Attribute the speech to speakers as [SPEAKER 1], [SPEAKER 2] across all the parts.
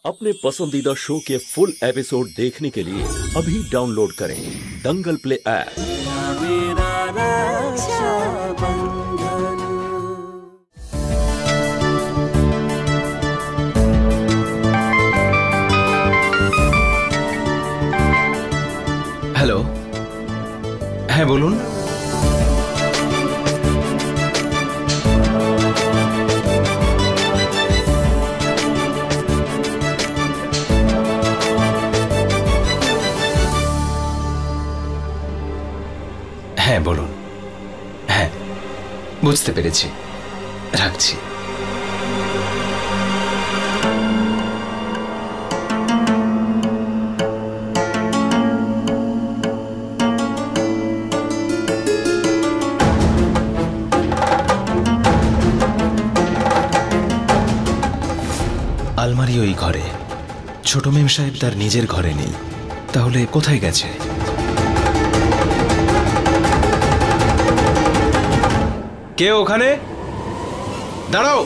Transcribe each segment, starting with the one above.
[SPEAKER 1] अपने पसंदीदा शो के फुल एपिसोड देखने के लिए अभी डाउनलोड करें दंगल प्ले ऐप।
[SPEAKER 2] हेलो, হ্যাঁ বলুন। হ্যাঁ বলুন। হ্যাঁ বুঝতে পেরেছি, রাখছি। আলমারি ওই ঘরে, ছোট মেম সাহেব তার নিজের ঘরে নেই, তাহলে কোথায় গেছে? কে ওখানে? দাঁড়াও।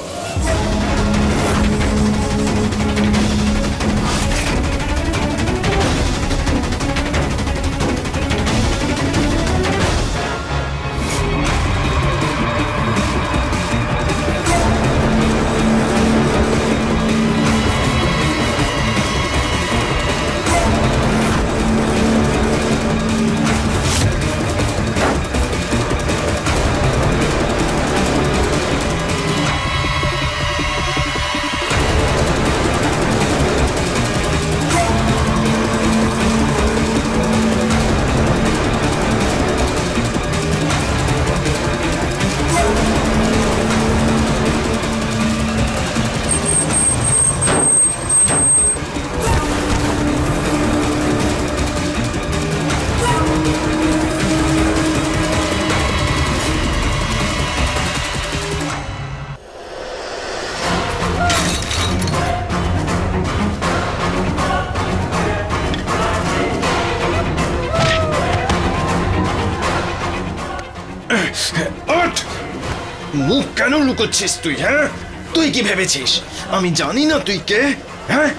[SPEAKER 2] মুখ কেন লুকোচ্ছিস তুই? হ্যাঁ, তুই কি ভেবেছিস আমি জানি না তুই কে? হ্যাঁ,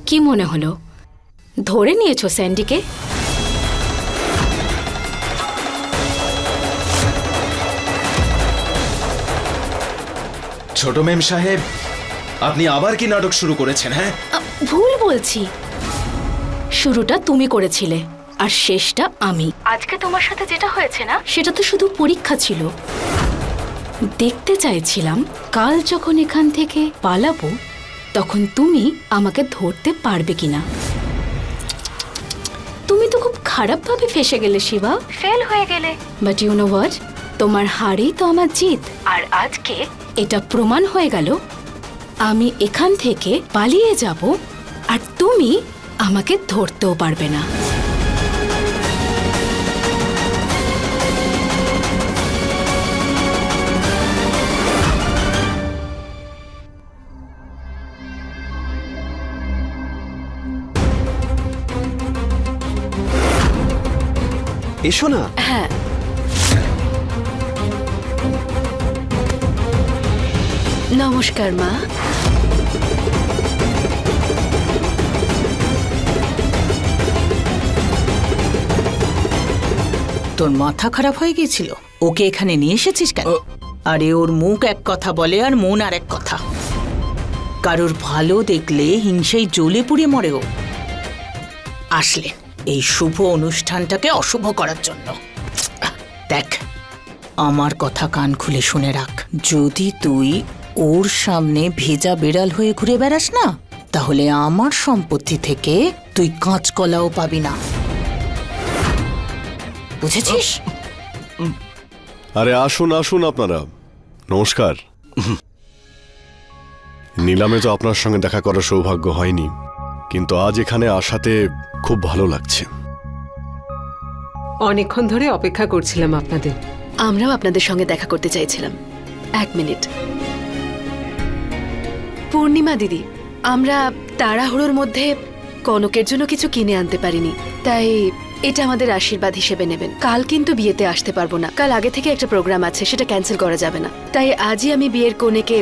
[SPEAKER 3] কি মনে হলো ধরে নিয়েছো স্যান্ডিকে?
[SPEAKER 2] ছোট মেম সাহেব, আপনি আবার কি নাটক শুরু করেছেন? হ্যাঁ,
[SPEAKER 3] ভুল বলছি, শুরুটা তুমি করেছিলে আর শেষটা আমি। আজকে তোমার সাথে যেটা হয়েছে না, সেটা তো শুধু পরীক্ষা ছিল। দেখতে চাইছিলাম কাল যখন এখান থেকে পালাবো তখন তুমি আমাকে ধরতে পারবে কিনা। তুমি তো খুব খারাপ ভাবে ফেসে গেলে শিবা, ফেল হয়ে গেলে। বাট ইউ নো হোয়াট, তোমার হারেই তো আমার জিত। আর আজকে এটা প্রমাণ হয়ে গেল আমি এখান থেকে পালিয়ে যাব আর তুমি আমাকে ধরতেও পারবে না।
[SPEAKER 4] এসো না।
[SPEAKER 3] হ্যাঁ, নমস্কার মা।
[SPEAKER 5] তোর মাথা খারাপ হয়ে গিয়েছিল? ওকে এখানে নিয়ে এসেছিস কেন? আরে ওর মুখ এক কথা বলে আর মন আর এক কথা। কারোর ভালো দেখলে হিংসেই জ্বলে পুড়ে মরে ও। আসলে এই শুভ অনুষ্ঠানটাকে অশুভ করার জন্য। দেখ, আমার কথা কান খুলে শুনে রাখ, যদি তুই ওর সামনে ভেজা বেড়াল হয়ে ঘুরে বেড়াস না, তাহলে আমার সম্পত্তি থেকে তুই কাঁচকলাও পাবি না, বুঝেছিস?
[SPEAKER 4] আরে আসুন আসুন আপনারা, নমস্কার। নিলামে তো আপনার সঙ্গে দেখা করার সৌভাগ্য হয়নি, কিন্তু আজ এখানে আসাতে খুব ভালো লাগছে।
[SPEAKER 6] অনেকক্ষণ ধরে অপেক্ষা করছিলাম আপনাদের।
[SPEAKER 3] আমরাও আপনাদের সঙ্গে দেখা করতে চাইছিলাম। এক মিনিট। পূর্ণিমা দিদি, আমরা তাড়াহুড়োর মধ্যে কনকের জন্য কিছু কিনে আনতে পারিনি, তাই
[SPEAKER 7] এটা আমাদের আশীর্বাদ হিসেবে নেবেন। কাল কিন্তু বিয়েতে আসতে পারবো না, কাল আগে থেকে একটা প্রোগ্রাম আছে, সেটা ক্যান্সেল করা যাবে না। তাই আজই আমি বিয়ের কনেকে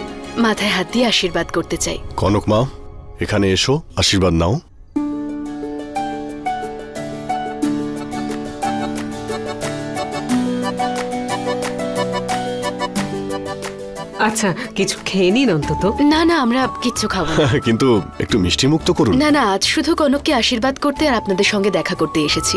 [SPEAKER 7] মাথায় হাত দিয়ে আশীর্বাদ করতে চাই।
[SPEAKER 4] কনক মা, এখানে এসো, আশীর্বাদ নাও।
[SPEAKER 6] আচ্ছা, কিছু খেয়ে নিন অন্তত।
[SPEAKER 7] না না, আমরা কিচ্ছু খাবো না।
[SPEAKER 4] কিন্তু একটু মিষ্টি মুক্ত করুন।
[SPEAKER 7] না না, আজ শুধু কনককে আশীর্বাদ করতে আর আপনাদের সঙ্গে দেখা করতে এসেছি।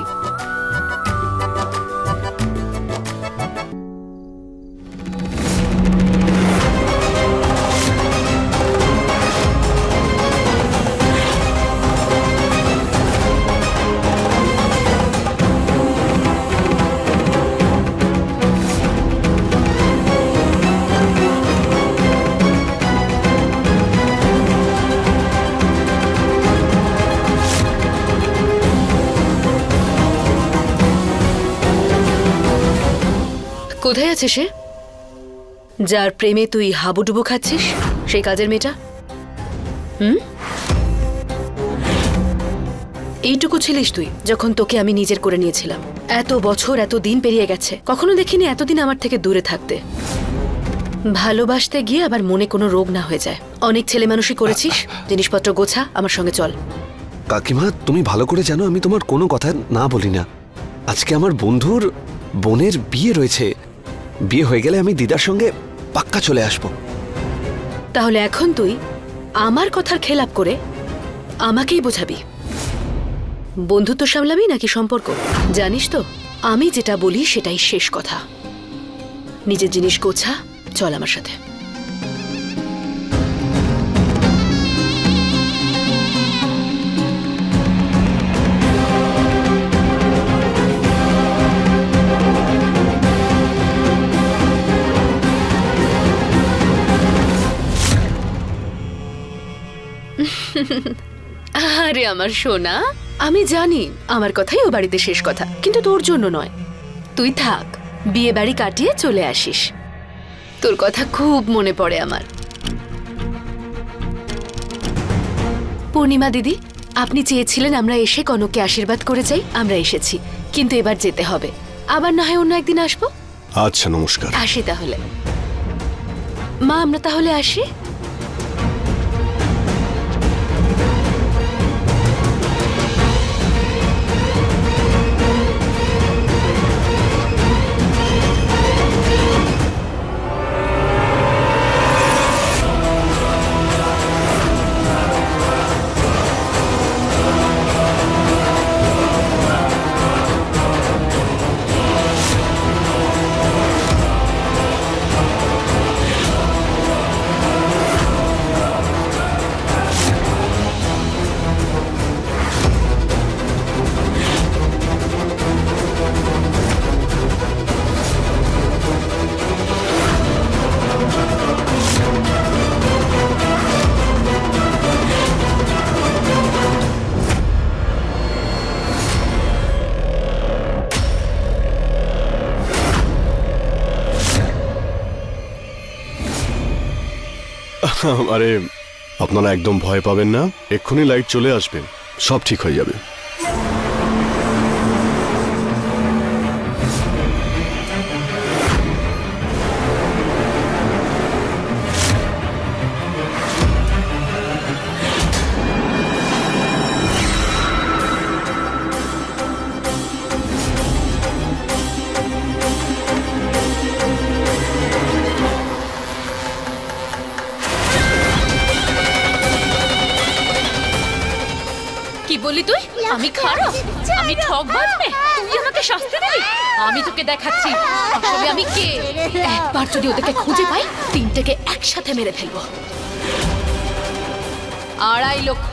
[SPEAKER 7] কোথায় আছে সে, যার প্রেমে তুই হাবুডুবু খাচ্ছিস, সেই কাজের মেয়েটা? এইটুকু ছিলিস তুই যখন তোকে আমি নিজের করে নিয়েছিলাম। এত বছর, এত দিন পেরিয়ে গেছে, কখনো দেখিনি এতদিন আমার থেকে দূরে থাকতে। ভালোবাসতে গিয়ে আবার মনে কোনো রোগ না হয়ে যায়। অনেক ছেলে মানুষই করেছিস। জিনিসপত্র গোছা, আমার সঙ্গে চল।
[SPEAKER 8] কাকিমা, তুমি ভালো করে জানো আমি তোমার কোনো কথা না বলি না। আজকে আমার বন্ধুর বোনের বিয়ে রয়েছে। বিয়ে হয়ে গেলে আমি দিদার সঙ্গে পাক্কা চলে আসব।
[SPEAKER 7] তাহলে এখন তুই আমার কথার খেলাপ করে আমাকেই বোঝাবি? বন্ধুত্ব সামলাবি নাকি সম্পর্ক? জানিস তো, আমি যেটা বলি সেটাই শেষ কথা। নিজের জিনিস গোছা, চল আমার সাথে। আরে আমার সোনা, আমি জানি আমার কথাই ও বাড়িতে শেষ কথা, কিন্তু তোর জন্য নয়। তুই থাক, বিয়ে বাড়ি কাটিয়ে চলে আসিস। তোর কথা খুব মনে পড়ে আমার। পূর্ণিমা দিদি, আপনি চেয়েছিলেন আমরা এসে কনককে আশীর্বাদ করে যাই, আমরা এসেছি, কিন্তু এবার যেতে হবে। আবার না হয় অন্য একদিন আসবো।
[SPEAKER 4] আচ্ছা, নমস্কার।
[SPEAKER 7] আসি তাহলে। মা, আমরা তাহলে আসি।
[SPEAKER 4] আরে, আপনারা একদম ভয় পাবেন না, এক্ষুনি লাইট চলে আসবে, সব ঠিক হয়ে যাবে।
[SPEAKER 3] বললি তুই আমি খারাপ, আমি ঠকবাজ মেয়ে, তুই আমাকে শাস্তি দিবি? আমি তোকে দেখাচ্ছি আসলে আমি কে। একবার যদি ওদেরকে খুঁজে পাই, তিনটেকে একসাথে মেরে ফেলবো। 2.5 লক্ষ।